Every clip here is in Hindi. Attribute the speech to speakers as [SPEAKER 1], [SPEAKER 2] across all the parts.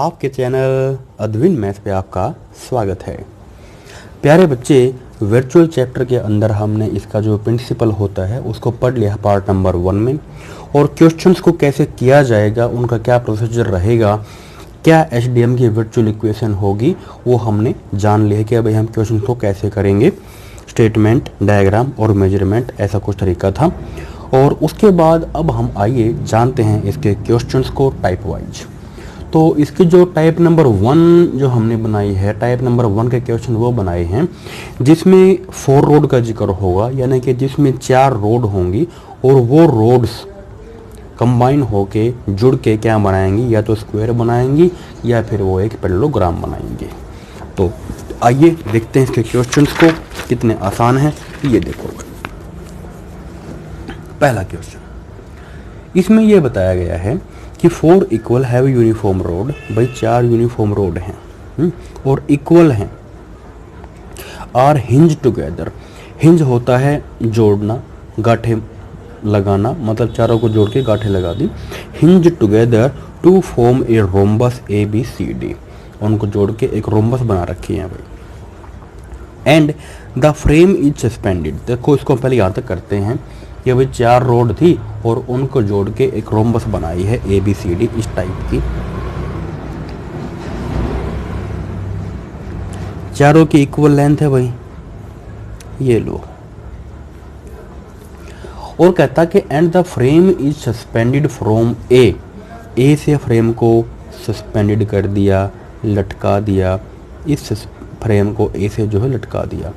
[SPEAKER 1] आपके चैनल अद्विन मैथ पे आपका स्वागत है। प्यारे बच्चे, वर्चुअल चैप्टर के अंदर हमने इसका जो प्रिंसिपल होता है उसको पढ़ लिया पार्ट नंबर 1 में, और क्वेश्चंस को कैसे किया जाएगा, उनका क्या प्रोसीजर रहेगा, क्या एचडीएम की वर्चुअल इक्वेशन होगी, वो हमने जान लिया कि भाई हम क्वेश्चन को कैसे करेंगे। स्टेटमेंट, डायग्राम और मेजरमेंट, ऐसा कुछ तरीका था। और उसके बाद अब हम आइए जानते हैं इसके क्वेश्चंस को टाइप वाइज। तो इसकी जो टाइप नंबर 1 जो हमने बनाई है, टाइप नंबर 1 के क्वेश्चन वो बनाए हैं जिसमें 4 रोड का जिक्र होगा, यानी कि जिसमें 4 रोड होंगी और वो रोड्स कंबाइन होके जुड़ के क्या बनाएंगी, या तो स्क्वायर बनाएंगी या फिर वो एक पैरेललोग्राम बनाएंगे। तो आइए देखते हैं इसके क्वेश्चंस को कितने आसान हैं। ये देखो पहला क्वेश्चन, इसमें यह बताया गया है कि 4 इक्वल हैव यूनिफॉर्म रोड। भाई 4 यूनिफॉर्म रोड हैं और इक्वल हैं, आर हिंज टुगेदर। हिंज होता है जोड़ना, गांठें लगाना, मतलब चारों को जोड़ के गांठें लगा दी। Hinge together to form a rhombus ABCD, उनको जोड़ के एक रोम्बस बना रखी है भाई। And the frame is suspended. देखो इसको पहले याद करते हैं कि भाई 4 रोड थी और उनको जोड़ के एक रोम्बस बनाई है ABCD इस टाइप की। चारों की इक्वल लेंथ है भाई, ये लो। और कहता कि and the frame is suspended from A से फ्रेम को सस्पेंडेड कर दिया, लटका दिया। इस फ्रेम को ए से जो है लटका दिया।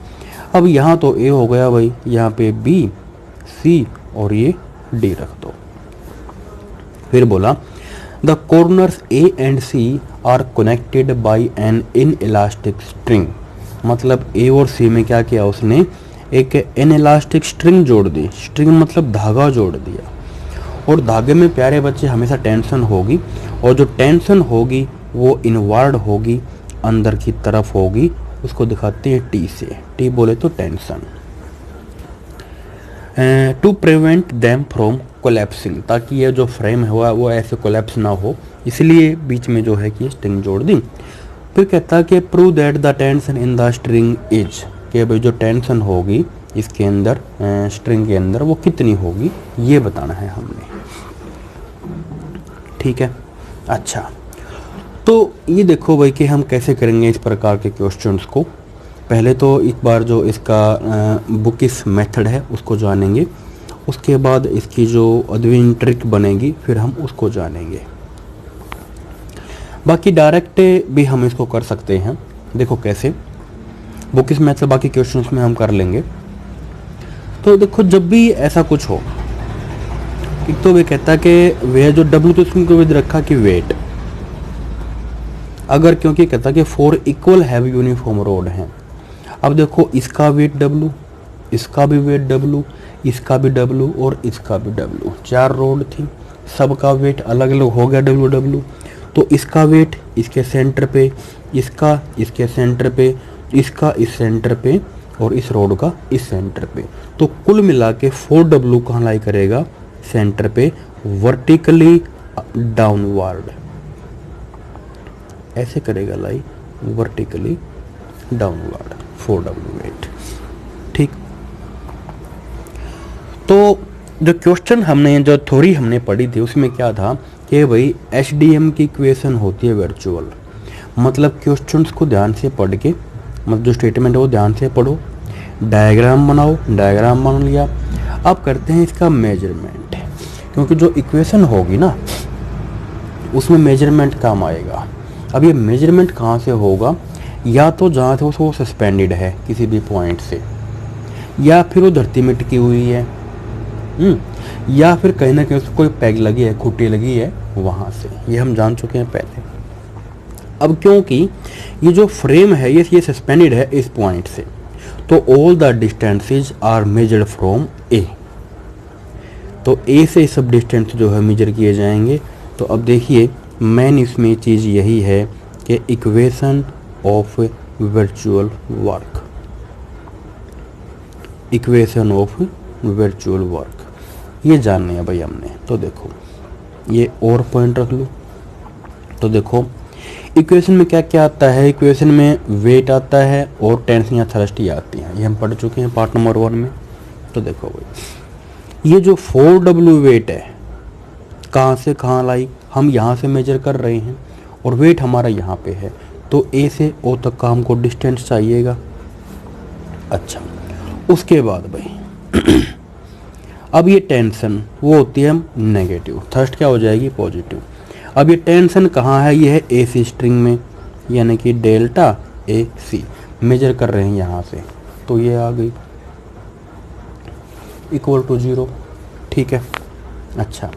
[SPEAKER 1] अब यहाँ तो ए हो गया भाई, यहाँ पे B, C और ये D रख दो। फिर बोला the corners A and C are connected by an inelastic string. मतलब A और C में क्या किया उसने, एक इनइलास्टिक स्ट्रिंग जोड़ दी। स्ट्रिंग मतलब धागा जोड़ दिया। और धागे में प्यारे बच्चे हमेशा टेंशन होगी, और जो टेंशन होगी वो इनवर्ड होगी, अंदर की तरफ होगी। उसको दिखाते हैं T से। T बोले तो tension. To prevent them from collapsing, ताकि ये जो फ्रेम हुआ वो ऐसे कोलैप्स ना हो, इसलिए बीच में जो है कि स्ट्रिंग जोड़ दी। फिर कहता कि prove that the tension in the string is, कि भाई जो टेंशन होगी इसके अंदर स्ट्रिंग के अंदर वो कितनी होगी, ये बताना है हमने। ठीक है, अच्छा तो ये देखो भाई कि हम कैसे करेंगे इस प्रकार के क्वेश्चंस को। पहले तो एक बार जो इसका बुकिश मेथड है उसको जानेंगे, उसके बाद इसकी जो अद्विन ट्रिक बनेगी फिर हम उसको जानेंगे। बाकी डायरेक्ट भी हम इसको कर सकते हैं। देखो कैसे, बुकिश मेथड बाकी क्वेश्चंस में हम कर लेंगे। तो देखो जब भी ऐसा कुछ हो, एक तो वे कहता कि वह जो W तो इसमें को रखा कि वेट, अगर क्योंकि कहता कि 4 इक्वल हैव यूनिफॉर्म रोड हैं। अब देखो इसका वेट W, इसका भी वेट W, इसका भी W और इसका भी W। 4 रोड थी, सबका वेट अलग अलग हो गया WW। तो इसका वेट इसके सेंटर पे, इसका इसके सेंटर पे, इसका इस सेंटर पे और इस रोड का इस सेंटर पे। तो कुल मिला के 4W कहाँ लाई करेगा, सेंटर पे, वर्टिकली डाउनवर्ड ऐसे करेगा लाई, वर्टिकली डाउनवर्ड 4W वेट। ठीक, तो जो क्वेश्चन हमने जो थ्योरी हमने पढ़ी थी उसमें क्या था कि भाई एचडीएम की इक्वेशन होती है वर्चुअल। मतलब क्वेश्चंस को ध्यान से पढ़ के, मतलब जो स्टेटमेंट है वो ध्यान से पढ़ो, डायग्राम बनाओ, डायग्राम बना लिया। अब करते हैं इसका मेजरमेंट, क्योंकि जो इक्वेशन होगी ना उसमें मेजरमेंट काम आएगा। अब ये मेजरमेंट कहाँ से होगा, या तो जहाँ से वो सस्पेंडेड है किसी भी पॉइंट से, या फिर वो धरती में टिकी हुई है, या फिर कहीं ना कहीं उसको कोई पैग लगी है, खूंटी लगी है वहाँ से। ये हम जान चुके हैं पहले। अब क्योंकि ये जो फ्रेम है ये सस्पेंडेड है इस पॉइंट से, तो all the distances are measured from A। तो A से सब डिस्टेंस जो है मेजर किए जाएंगे। तो अब देखिए मेन इसमें चीज़ यही है कि equation of virtual work, equation of virtual work ये जानने है भाई हमने। तो देखो ये और पॉइंट रख लो। तो देखो इक्वेशन में क्या क्या आता है, इक्वेशन में वेट आता है और टेंशन या थ्रस्ट ही आती है, ये हम पढ़ चुके हैं पार्ट नंबर 1 में। तो देखो भाई ये जो 4W वेट है कहाँ से कहाँ लाई, हम यहाँ से मेजर कर रहे हैं और वेट हमारा यहाँ पे है, तो ए से ओ तक का हमको डिस्टेंस चाहिएगा। अच्छा उसके बाद भाई अब ये टेंशन वो होती है नेगेटिव, थर्स्ट क्या हो जाएगी पॉजिटिव। अब ये टेंशन कहाँ है, ये है ए सी स्ट्रिंग में, यानी कि डेल्टा ए सी मेजर कर रहे हैं यहाँ से, तो ये आ गई इक्वल टू 0। ठीक है। अच्छा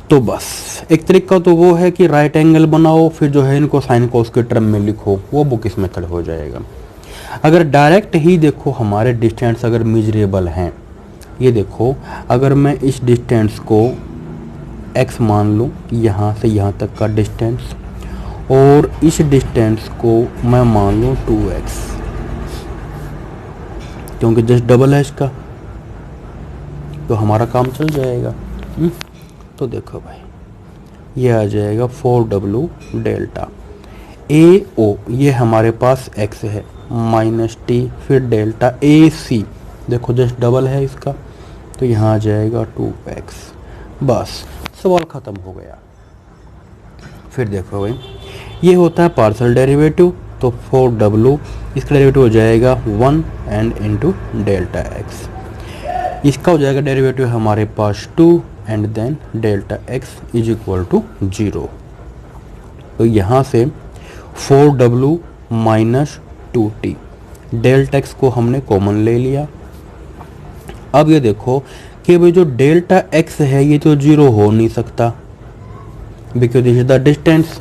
[SPEAKER 1] तो बस एक तरीका तो वो है कि राइट एंगल बनाओ, फिर जो है इनको साइन कोस के टर्म में लिखो, वो बुक इस मेथड हो जाएगा। अगर डायरेक्ट ही देखो हमारे डिस्टेंस अगर मेजरेबल हैं, ये देखो अगर मैं इस डिस्टेंस को x मान लूँ, यहाँ से यहाँ तक का डिस्टेंस, और इस डिस्टेंस को मैं मान लूँ 2x, क्योंकि जस्ट डबल है इसका, तो हमारा काम चल जाएगा। तो देखो भाई ये आ जाएगा 4W डेल्टा ए ओ, ये हमारे पास x है माइनस टी, फिर डेल्टा ए सी, देखो जस्ट डबल है इसका, तो यहाँ आ जाएगा 2x। बस सवाल ख़त्म हो गया। फिर देखो भाई ये होता है पार्शियल डेरिवेटिव, तो 4W इसका डेरिवेटिव हो जाएगा 1 एंड इंटू डेल्टा x, इसका हो जाएगा डेरिवेटिव हमारे पास 2 and then delta x is equal to 0। तो यहाँ से 4W minus 2t, delta x को हमने कॉमन ले लिया। अब ये देखो कि भाई जो डेल्टा x है ये तो 0 हो नहीं सकता, because this is the distance,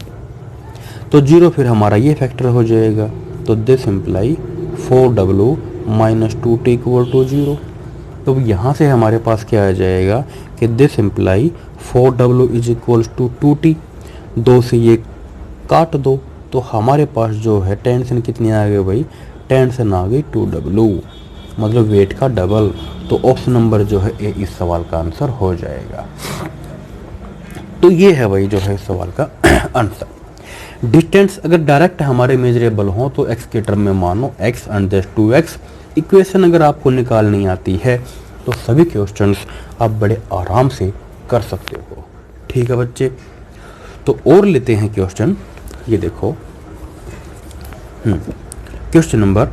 [SPEAKER 1] तो 0 फिर हमारा ये फैक्टर हो जाएगा, तो this imply 4W minus 2t equal to 0। तो यहाँ से हमारे पास क्या आ जाएगा कि this imply 4W is equals to 2t, 2 से ये काट दो, तो हमारे पास जो है टेंशन कितनी आ गई भाई, टेंशन आ गई 2W, मतलब वेट का डबल। तो ऑप्शन नंबर जो है ए इस सवाल का आंसर हो जाएगा। तो ये है भाई जो है इस सवाल का आंसर। डिस्टेंस अगर डायरेक्ट हमारे मेजरेबल हो तो x के टर्म में मानो x and this 2x। Equation अगर आपको निकालनी आती है तो सभी क्वेश्चंस आप बड़े आराम से कर सकते हो। ठीक है बच्चे, तो और लेते हैं क्वेश्चन। ये देखो क्वेश्चन नंबर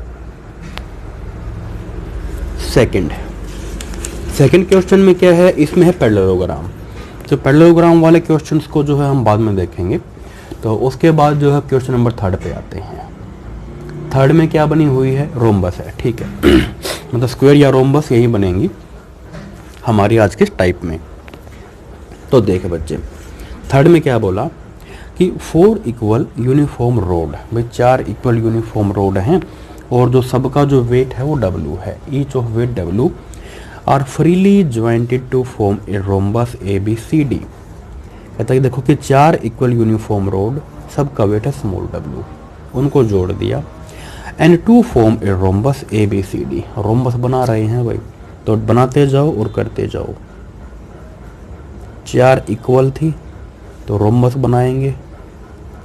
[SPEAKER 1] सेकंड क्वेश्चन में क्या है, इसमें है पैरेललोग्राम। तो पैरेललोग्राम वाले क्वेश्चंस को जो है हम बाद में देखेंगे। तो उसके बाद जो है क्वेश्चन नंबर 3 पे आते हैं। 3 में क्या बनी हुई है, रोम्बस है। ठीक है मतलब स्क्वायर या रोम्बस यही बनेंगी हमारी आज के टाइप में। तो देखे बच्चे 3 में क्या बोला कि 4 इक्वल यूनिफॉर्म रोड, भाई 4 इक्वल यूनिफॉर्म रोड हैं और जो सबका जो वेट है वो W है, each of weight W are freely jointed to form a rhombus ABCD। कहता है कि देखो कि 4 इक्वल यूनिफॉर्म रोड, सबका वेट है स्मॉल w, उनको जोड़ दिया and to form a rhombus ABCD। Rhombus बना रहे हैं भाई, तो बनाते जाओ और करते जाओ। 4 इक्वल थी तो रोम्बस बनाएंगे,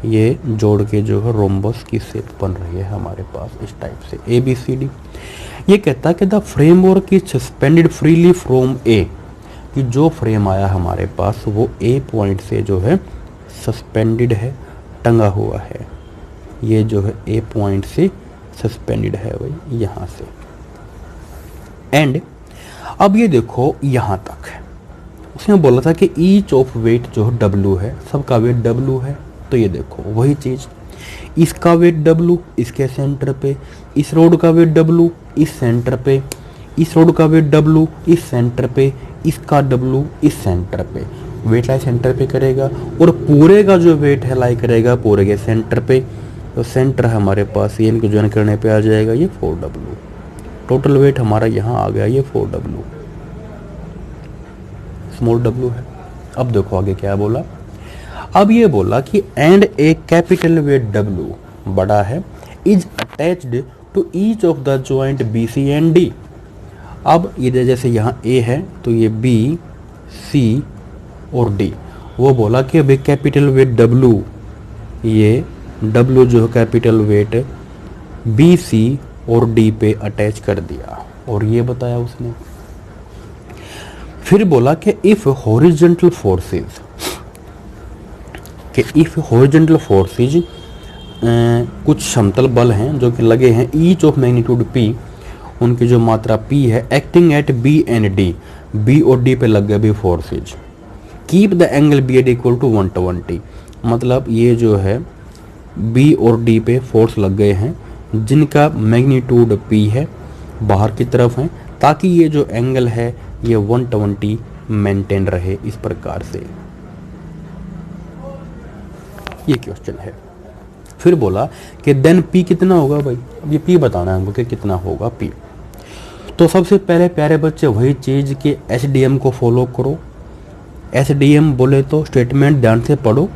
[SPEAKER 1] ये जोड़ के जो है रोम्बस की शेप बन रही है हमारे पास इस टाइप से ABCD। ये कहता है कि the framework is suspended freely from A, कि जो फ्रेम आया हमारे पास वो ए पॉइंट से जो है सस्पेंडेड है, टंगा हुआ है। ये जो है ए पॉइंट से सस्पेंडेड है भाई यहाँ से। एंड अब ये देखो यहाँ तक है, उसने बोला था कि ईच ऑफ वेट जो W है, सबका वेट W है। तो ये देखो वही चीज़, इसका वेट W इसके सेंटर पे, इस रोड का वेट W इस सेंटर पे, इस रोड का वेट W इस सेंटर पे, इसका W इस सेंटर पे। वेट लाई सेंटर पे करेगा और पूरे का जो वेट है लाई करेगा पूरे के सेंटर पे। तो सेंटर हमारे पास ये इनको ज्वाइन करने पे आ जाएगा ये 4W। टोटल वेट हमारा यहाँ आ गया ये 4W, स्मॉल w है। अब देखो आगे क्या बोला, अब ये बोला कि and a capital weight W बड़ा है is attached to each of the joint BC and D। अब ये जैसे यहाँ A है तो ये B, C और D। वो बोला कि अभी कैपिटल वेट W ये W जो है कैपिटल वेट BC और D पे अटैच कर दिया और ये बताया उसने। फिर बोला कि इफ हॉरिजॉन्टल फोर्सेज कुछ समतल बल हैं जो कि लगे हैं ईच ऑफ मैग्नीट्यूड P, उनकी जो मात्रा P है acting at B and D, B और D पे लग गए भी forces, keep the angle BAD equal to 120। मतलब ये जो है B और D पे फोर्स लग गए हैं जिनका मैग्नीट्यूड P है, बाहर की तरफ है, ताकि ये जो एंगल है ये 120 मेंटेन रहे इस प्रकार से। ये क्वेश्चन है। फिर बोला कि देन P कितना होगा भाई, अब ये P बताना है हमको कि कितना होगा P। तो सबसे पहले प्यारे बच्चे वही चीज़ कि SDM को फॉलो करो। SDM बोले तो स्टेटमेंट ध्यान से पढ़ो,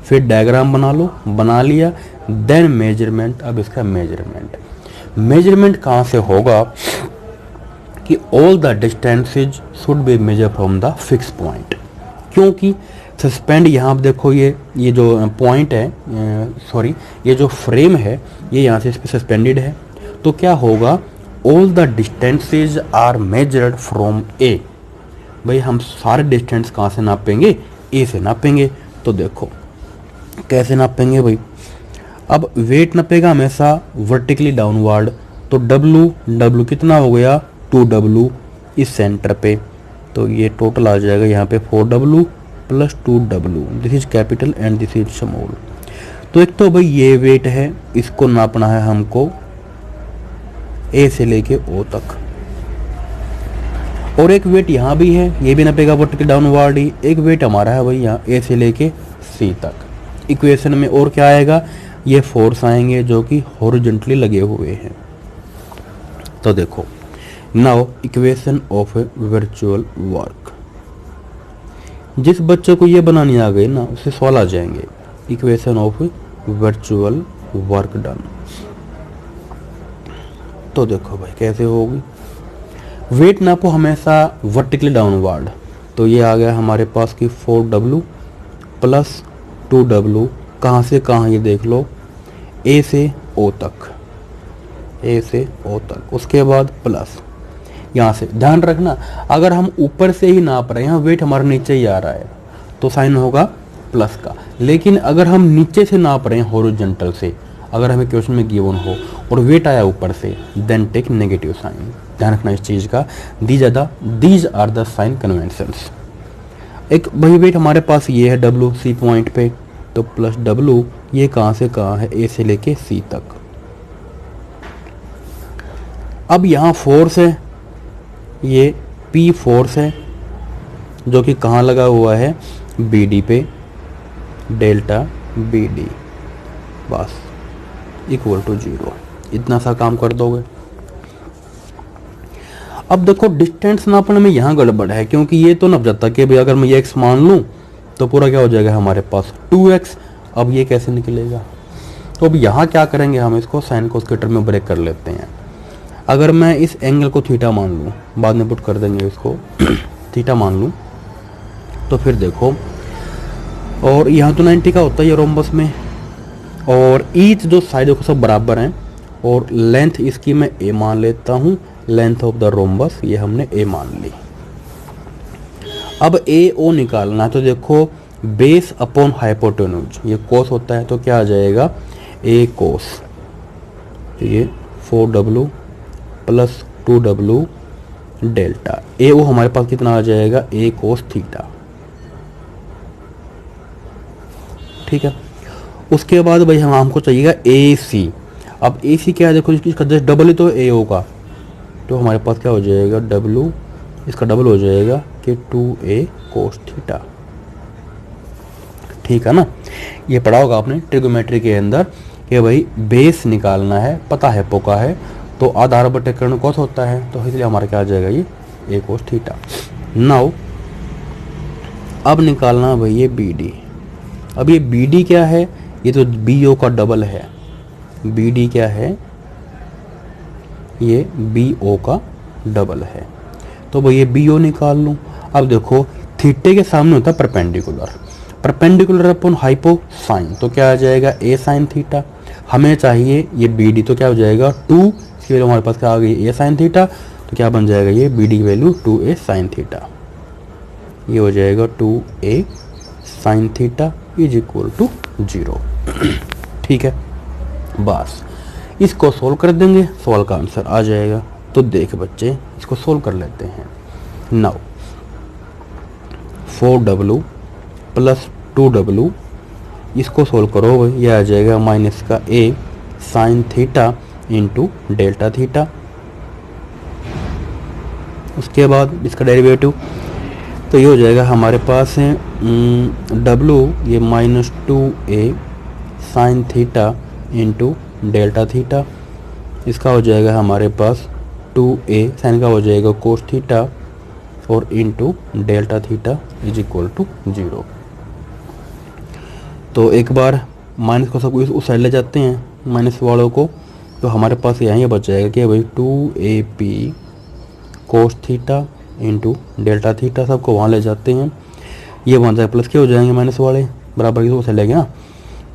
[SPEAKER 1] फिर डायग्राम बना लो, बना लिया, देन मेजरमेंट। अब इसका मेजरमेंट कहाँ से होगा कि all the distances should be measure from the fix point, क्योंकि सस्पेंड यहाँ देखो ये जो पॉइंट है ये जो फ्रेम है ये यहाँ से इस पर सस्पेंडेड है, तो क्या होगा all the distances are measured from A. भाई हम सारे डिस्टेंस कहाँ से नापेंगे, ए से नापेंगे। तो देखो कैसे नापेंगे भाई, अब वेट नापेगा हमेशा वर्टिकली डाउनवर्ड, तो W कितना हो गया 2W इस सेंटर पे, तो ये टोटल आ जाएगा यहाँ पे 4W plus 2W, this is capital and this is small. तो एक तो भाई ये वेट है, इसको नापना है हमको ए से लेके ओ तक, और एक वेट यहाँ भी है, ये भी नापेगा वर्टिकल डाउनवर्ड ही। एक वेट हमारा है भाई यहाँ ए से लेके सी तक। इक्वेशन में और क्या आएगा, ये फोर्स आएंगे जो कि हॉरिजॉन्टली लगे हुए हैं। तो देखो now equation of virtual work, जिस बच्चे को ये बनानी आ गई ना उसे सवाल आ जाएंगे। Equation of virtual work done, तो देखो भाई कैसे होगी। वेट नापो हमेशा वर्टिकली डाउनवर्ड, तो ये आ गया हमारे पास कि 4W प्लस 2W, कहाँ से कहाँ ये देख लो, ए से ओ तक, उसके बाद प्लस यहाँ से। ध्यान रखना अगर हम ऊपर से ही नाप रहे हैं, यहाँ वेट हमारा नीचे ही आ रहा है तो साइन होगा प्लस का, लेकिन अगर हम नीचे से नाप रहे हैं हॉरिजॉन्टल से, अगर हमें क्वेश्चन में गिवन हो और वेट आया ऊपर से, देन टेक नेगेटिव साइन। ध्यान रखना इस चीज़ का, these are the sign conventions. एक वही वेट हमारे पास ये है W सी पॉइंट पे, तो प्लस W, ये कहाँ से कहाँ है, ए से लेके सी तक। अब यहाँ फोर्स है, ये P फोर्स है जो कि कहाँ लगा हुआ है, BD पे, डेल्टा BD बस इक्वल टू 0। इतना सा काम कर दोगे। अब देखो डिस्टेंस नापने में यहाँ गड़बड़ है, क्योंकि ये तो नप जाता कि भाई अगर मैं ये x मान लूँ तो पूरा क्या हो जाएगा हमारे पास 2x। अब ये कैसे निकलेगा, तो अब यहाँ क्या करेंगे, हम इसको साइन को उसके टर्म में ब्रेक कर लेते हैं। अगर मैं इस एंगल को थीटा मान लूँ, बाद में पुट कर देंगे इसको थीटा मान लूँ, तो फिर देखो, और यहाँ तो 90 का होता है ये रोम्बस में, और ईच जो साइड को सब बराबर हैं, और लेंथ इसकी मैं a मान लेता हूँ, लेंथ ऑफ द रोम्बस ये हमने a मान ली। अब AO निकालना है, तो देखो बेस अपॉन हाइपोटेन्यूज, ये कोस होता है, तो क्या आ जाएगा A कोस, ये 4W plus 2W delta. AO हमारे पास कितना आ जाएगा, A कोस थीटा। ठीक है, उसके बाद भाई हमको चाहिएगा AC। अब AC क्या है, देखो इसका जस्ट डबल ही तो AO का, तो हमारे पास क्या हो जाएगा W, इसका डबल हो जाएगा कि 2A कोस थीटा। ठीक है ना, ये पढ़ा होगा आपने ट्रिगोमेट्री के अंदर कि भाई बेस निकालना है, पता है पोका है, तो आधार बटे कर्ण कोस होता है, तो इसलिए हमारा क्या आ जाएगा ये A कोस थीटा। नाउ अब निकालना भाई ये BD। अब ये BD क्या है, ये तो BO का डबल है। BD क्या है, ये BO का डबल है, तो भाई ये BO निकाल लूँ। अब देखो थीटे के सामने होता है परपेंडिकुलर, परपेंडिकुलर अपॉन हाइपोसाइन, तो क्या आ जाएगा ए साइन थीटा। हमें चाहिए ये बी डी, तो क्या हो जाएगा 2, इसकी वैल्यू हमारे पास क्या आ गई ए साइन थीटा, तो क्या बन जाएगा ये बी डी की वैल्यू 2a साइन थीटा, ये हो जाएगा 2a sine theta is equal to 0। ठीक है, बस इसको सोल्व कर देंगे, सवाल का आंसर आ जाएगा। तो देख बच्चे इसको सोल्व कर लेते हैं। नाउ 4w प्लस 2w, इसको सोल्व करो भाई, ये आ जाएगा माइनस का a sine theta into delta theta. उसके बाद इसका डेरिवेटिव, तो ये हो जाएगा हमारे पास है w, ये minus 2a sine theta into delta theta. इसका हो जाएगा हमारे पास 2a साइन का हो जाएगा कोस थीटा और into delta theta is equal to 0। तो एक बार माइनस को सब उस साइड ले जाते हैं माइनस वालों को, तो हमारे पास यहाँ बच जाएगा कि भाई 2ab cos theta into delta theta, सबको वहाँ ले जाते हैं, ये बन जाएगा प्लस के हो जाएंगे माइनस वाले बराबर की से लेंगे ना।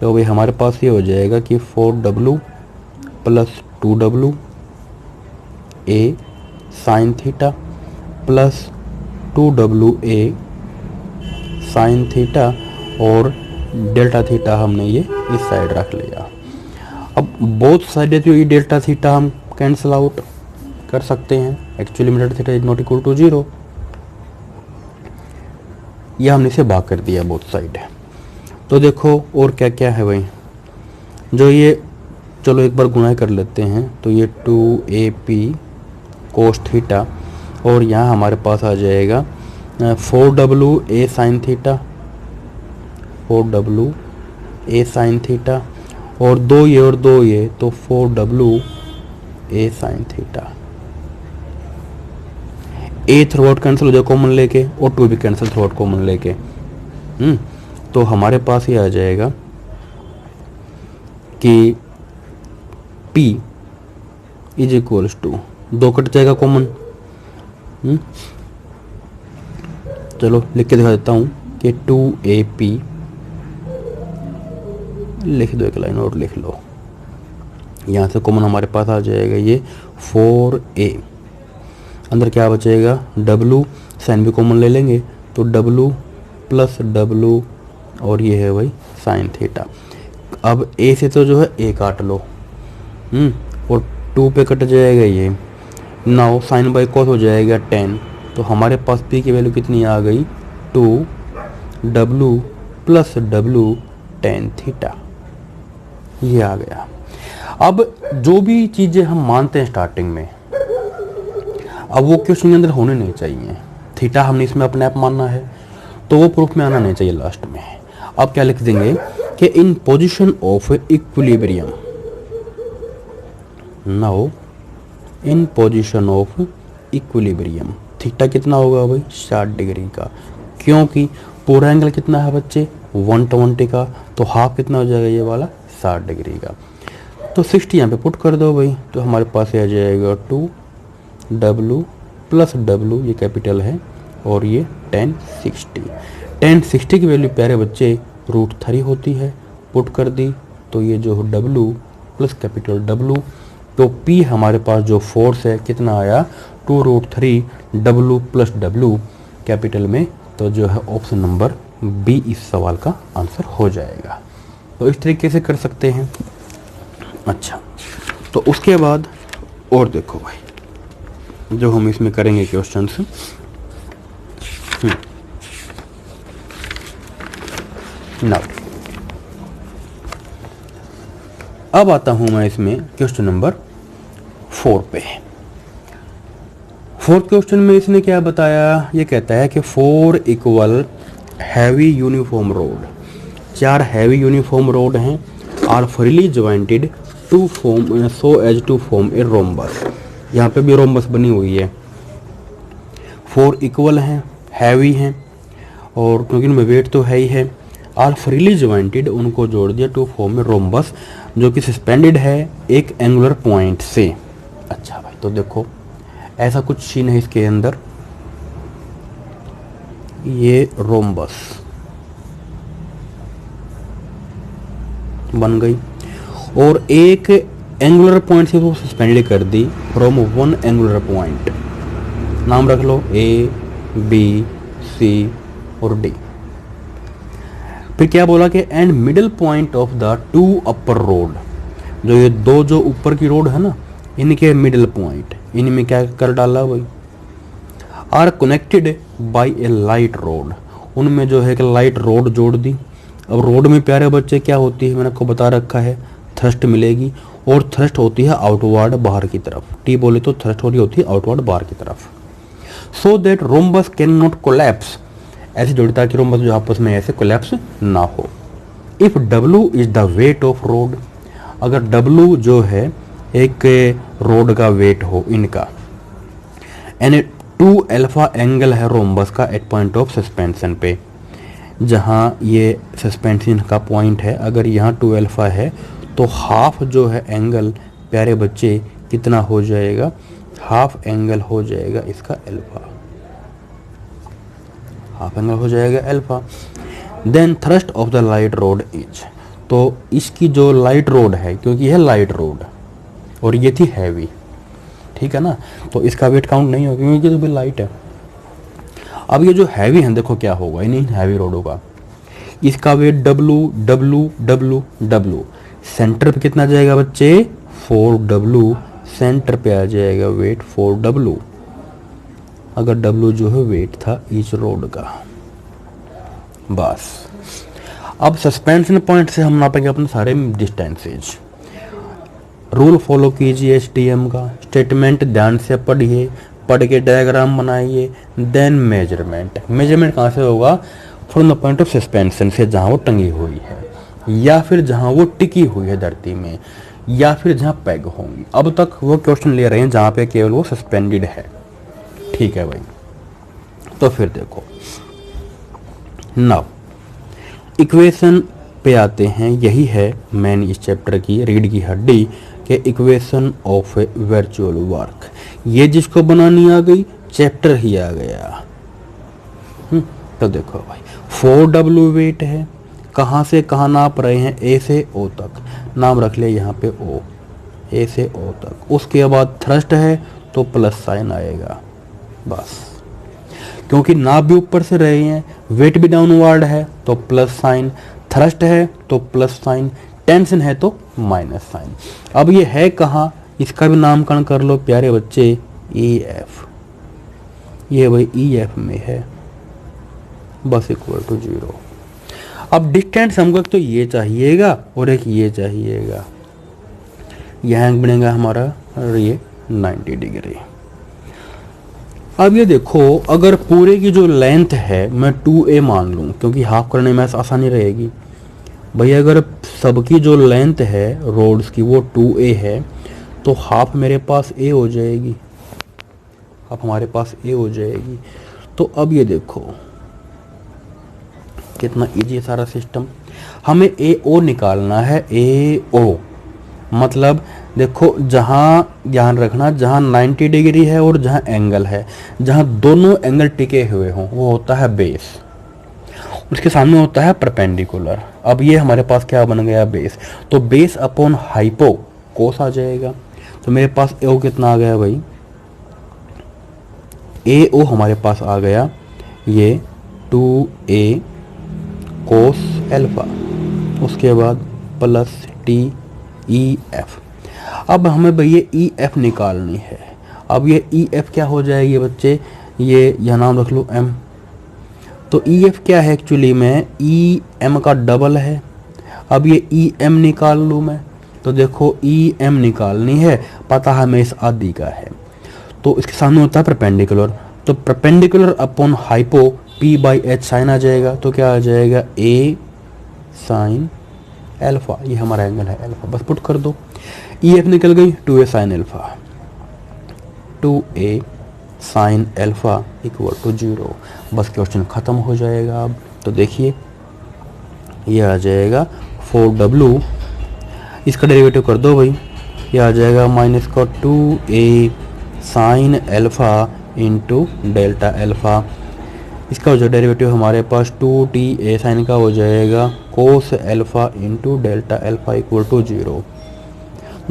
[SPEAKER 1] तो भाई हमारे पास ये हो जाएगा कि 4w plus 2w a sine theta plus 2wa sine theta और डेल्टा थीटा हमने ये इस साइड रख लिया। अब बोथ साइड जो ये डेल्टा थीटा हम कैंसिल आउट कर सकते हैं, एक्चुअली में delta theta is not equal to 0, यह हमने इसे भाग कर दिया बोथ साइड। तो देखो और क्या क्या है भाई, जो ये चलो एक बार गुणा कर लेते हैं, तो ये 2ab कोस थीटा और यहाँ हमारे पास आ जाएगा 4wa sine theta, 4wa sine theta और 2 ये और 2 ये, तो 4wa sine theta. a through out cancel हो जाए कॉमन लेके और 2 भी कैंसिल थ्रू आउट कॉमन लेके। तो हमारे पास ये आ जाएगा कि p इज इक्वल्स टू 2 कट जाएगा कॉमन। चलो लिख के दिखा देता हूँ कि 2ab, लिख दो एक लाइन और लिख लो, यहाँ से कॉमन हमारे पास आ जाएगा ये 4a, अंदर क्या बचेगा w, साइन भी कॉमन ले लेंगे तो w प्लस w और ये है भाई साइन थीटा। अब a से तो जो है a काट लो, और 2 पे कट जाएगा ये, नाउ साइन बाई कॉस हो जाएगा 10, तो हमारे पास p की वैल्यू कितनी आ गई 2w plus w tan theta, ये आ गया। अब जो भी चीज़ें हम मानते हैं स्टार्टिंग में, अब वो क्वेश्चन के अंदर होने नहीं चाहिए। थीटा हमने इसमें अपने आप मानना है तो वो प्रूफ में आना नहीं चाहिए लास्ट में। अब क्या लिख देंगे कि इन position of equilibrium, now in position of equilibrium theta कितना होगा भाई 60 डिग्री का, क्योंकि पूरा एंगल कितना है बच्चे 120 का, तो हाफ कितना हो जाएगा ये वाला 60 डिग्री का। तो 60 यहाँ पे पुट कर दो भाई, तो हमारे पास आ जाएगा 2w प्लस w, ये कैपिटल है, और ये tan 60 की वैल्यू प्यारे बच्चे √3 होती है, पुट कर दी, तो ये जो w प्लस कैपिटल W, तो P हमारे पास जो फोर्स है कितना आया 2√3 w प्लस w कैपिटल में, तो जो है ऑप्शन नंबर बी इस सवाल का आंसर हो जाएगा। तो इस तरीके से कर सकते हैं। अच्छा, तो उसके बाद और देखो भाई जो हम इसमें करेंगे क्वेश्चंस, नाउ अब आता हूं मैं इसमें क्वेश्चन नंबर 4 पे। 4th क्वेश्चन में इसने क्या बताया, ये कहता है कि 4 equal heavy uniform rod, 4 heavy uniform rod हैं, are freely jointed to form so as to form a rhombus. यहाँ पे भी रोम्बस बनी हुई है। 4 इक्वल हैं, हैवी हैं, और क्योंकि उनमें वेट तो है ही है, आर फ्रीली ज्वाइंटेड उनको जोड़ दिया टू फॉर्म ए रोम्बस जो कि सस्पेंडेड है एक एंगुलर पॉइंट से। अच्छा भाई, तो देखो ऐसा कुछ सीन है इसके अंदर, ये रोम्बस बन गई, और एक एंगुलर पॉइंट से वो सस्पेंडेड कर दी फ्रॉम वन एंगुलर पॉइंट, नाम रख लो ए बी सी और डी। फिर क्या बोला कि and middle point of the two upper road, जो ये दो जो ऊपर की रोड है ना, इनके मिडिल पॉइंट, इनमें क्या कर डाला भाई, are connected by a light rod, उनमें जो है कि लाइट रोड जोड़ दी। अब रोड में प्यारे बच्चे क्या होती है, मैंने आपको बता रखा है, थ्रस्ट मिलेगी, और थ्रस्ट होती है आउटवर्ड बाहर की तरफ, टी बोले तो थ्रस्ट हो रही होती है आउटवर्ड बाहर की तरफ। So that rhombus can not collapse, ऐसी जोड़ी ताकि रोम्बस जो आपस में ऐसे कोलैप्स ना हो। If W is the weight of road, अगर डब्ल्यू जो है एक रोड का वेट हो इनका, एंड 2 अल्फा एंगल है रोम्बस का एट पॉइंट ऑफ सस्पेंशन पे, जहाँ ये सस्पेंशन का पॉइंट है, अगर यहाँ 2 अल्फा है तो हाफ जो है एंगल प्यारे बच्चे कितना हो जाएगा, हाफ एंगल हो जाएगा इसका अल्फा, हाफ एंगल हो जाएगा alpha. Then thrust of the light rod is, तो इसकी जो लाइट रोड है, क्योंकि यह लाइट रोड और ये थी हैवी, ठीक है ना, तो इसका वेट काउंट नहीं होगा क्योंकि तो भी लाइट है। अब ये जो हैवी है देखो क्या होगा इन हैवी रोडों का, इसका weight W W W W, centre पे कितना जाएगा बच्चे 4W, सेंटर पे आ जाएगा वेट 4W, अगर W जो है वेट था इस रोड का। बस अब सस्पेंशन पॉइंट से हम नापेंगे अपने सारे डिस्टेंसेज। रूल फॉलो कीजिए STM का, स्टेटमेंट ध्यान से पढ़िए, पढ़ के डायग्राम बनाइए, देन मेजरमेंट। मेजरमेंट कहाँ से होगा, from the point of suspension से, जहाँ वो टंगी हुई है या फिर जहाँ वो टिकी हुई है धरती में या फिर जहाँ पैग होंगी। अब तक वो क्वेश्चन ले रहे हैं जहाँ पे केवल वो सस्पेंडेड है, ठीक है भाई। तो फिर देखो नाउ इक्वेशन पे आते हैं, यही है मेन इस चैप्टर की रीढ़ की हड्डी के equation of A virtual work. ये जिसको बनानी आ गई चैप्टर ही आ गया। तो देखो भाई 4W वेट है, कहाँ से कहाँ नाप रहे हैं, ए से ओ तक, नाम रख लिया यहाँ पे ओ, ए से ओ तक। उसके बाद थ्रस्ट है तो प्लस साइन आएगा, बस क्योंकि नाप भी ऊपर से रहे हैं, वेट भी डाउनवर्ड है तो प्लस साइन, थ्रस्ट है तो प्लस साइन, टेंशन है तो माइनस साइन। अब ये है कहाँ, इसका भी नामकरण कर लो प्यारे बच्चे, EF, ये भाई EF में है, बस इक्वल टू 0। अब डिस्टेंस हमको एक तो ये चाहिएगा और एक ये चाहिएगा, यहाँ बनेगा हमारा ये 90 डिग्री। अब ये देखो अगर पूरे की जो लेंथ है मैं 2A मान लूँ, क्योंकि हाफ करने में आसानी रहेगी भाई। अगर सबकी जो लेंथ है रोड्स की वो 2A है तो हाफ मेरे पास A हो जाएगी, हाफ हमारे पास A हो जाएगी। तो अब ये देखो कितना इजी है सारा सिस्टम। हमें AO निकालना है, AO मतलब देखो जहाँ ध्यान रखना, जहाँ 90 डिग्री है और जहाँ एंगल है, जहाँ दोनों एंगल टिके हुए हों वो होता है बेस, उसके सामने होता है परपेंडिकुलर। अब ये हमारे पास क्या बन गया बेस, तो बेस अपॉन हाइपो कोस आ जाएगा। तो मेरे पास AO कितना आ गया भाई, AO हमारे पास आ गया ये 2A कोस अल्फा, उसके बाद प्लस TEF। अब हमें भाई ये EF निकालनी है। अब ये EF क्या हो जाएगी बच्चे, ये यह नाम रख लो M। तो EF क्या है एक्चुअली में, EM का डबल है। अब ये EM निकाल लूँ मैं, तो देखो EM निकालनी है, पता हमें इस आदि का है, तो इसके सामने होता है परपेंडिकुलर, तो perpendicular upon hypo P/H sine आ जाएगा, तो क्या आ जाएगा A साइन अल्फा, ये हमारा एंगल है अल्फा, बस पुट कर दो। EF निकल गई 2A sine alpha, 2A sine alpha equal to 0, बस क्वेश्चन ख़त्म हो जाएगा। अब तो देखिए ये आ जाएगा 4W, इसका डेरिवेटिव कर दो भाई, ये आ जाएगा माइनस का 2A sine alpha into delta alpha. इसका जो डेरिवेटिव हमारे पास 2ta साइन का हो जाएगा cos alpha into delta alpha equal to 0।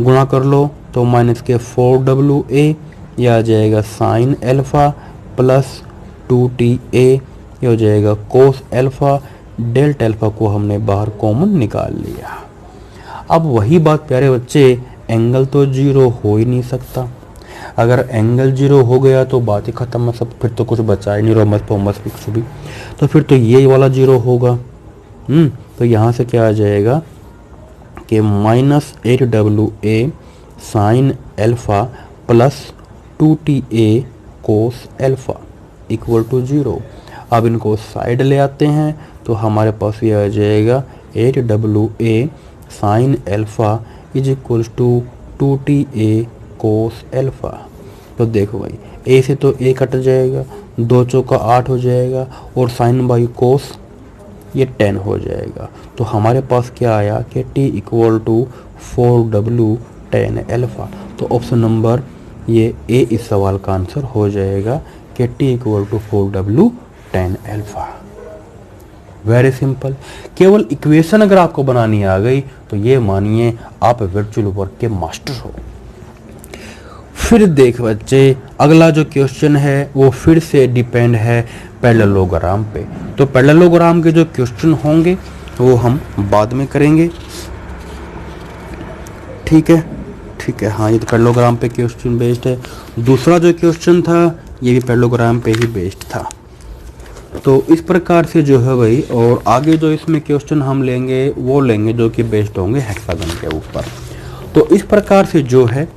[SPEAKER 1] गुणा कर लो तो माइनस के 4wa, यह आ जाएगा साइन एल्फा प्लस 2ta, ये हो जाएगा कोस एल्फा। डेल्टा एल्फा को हमने बाहर कॉमन निकाल लिया। अब वही बात प्यारे बच्चे, एंगल तो जीरो हो ही नहीं सकता। अगर एंगल जीरो हो गया तो बात ही खत्म है सब, फिर तो कुछ बचा ही नहीं, रोमस पोमस कुछ भी। तो फिर तो ये वाला जीरो होगा। तो यहाँ से क्या आ जाएगा कि -8wa sine alpha plus 2ta cos alpha equal to 0। अब इनको साइड ले आते हैं तो हमारे पास ये आ जाएगा 8wa sine alpha is equals to 2ta cos alpha. तो देखो भाई, ए से तो ए कट जाएगा, 2 चौका 8 हो जाएगा, और साइन बाई कोस ये 10 हो जाएगा। तो हमारे पास क्या आया कि t equal to 4w tan alpha. तो ऑप्शन नंबर ये ए इस सवाल का आंसर हो जाएगा कि t equal to 4w tan alpha. Very simple. केवल इक्वेशन अगर आपको बनानी आ गई तो ये मानिए आप वर्चुअल वर्क के मास्टर हो। फिर देख बच्चे, अगला जो क्वेश्चन है वो फिर से डिपेंड है पैरेललोग्राम पे। तो पैरेललोग्राम के जो क्वेश्चन होंगे वो हम बाद में करेंगे, ठीक है। हाँ, ये तो पैरेललोग्राम पे क्वेश्चन बेस्ड है। दूसरा जो क्वेश्चन था ये भी पैरेललोग्राम पे ही बेस्ड था। तो इस प्रकार से जो है भाई, और आगे जो इसमें क्वेश्चन हम लेंगे वो लेंगे जो कि बेस्ड होंगे हेक्सागन के ऊपर। तो इस प्रकार से जो है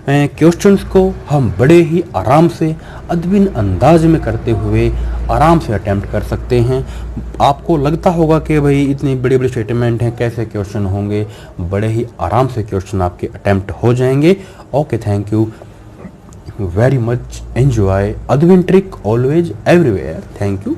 [SPEAKER 1] क्वेश्चंस को हम बड़े ही आराम से अदबिन अंदाज में करते हुए आराम से अटेम्प्ट कर सकते हैं। आपको लगता होगा कि भाई इतनी बड़ी बड़ी स्टेटमेंट हैं, कैसे क्वेश्चन होंगे, बड़े ही आराम से क्वेश्चन आपके अटेम्प्ट हो जाएंगे। Okay, thank you very much, enjoy अदबिन trick always everywhere, thank you.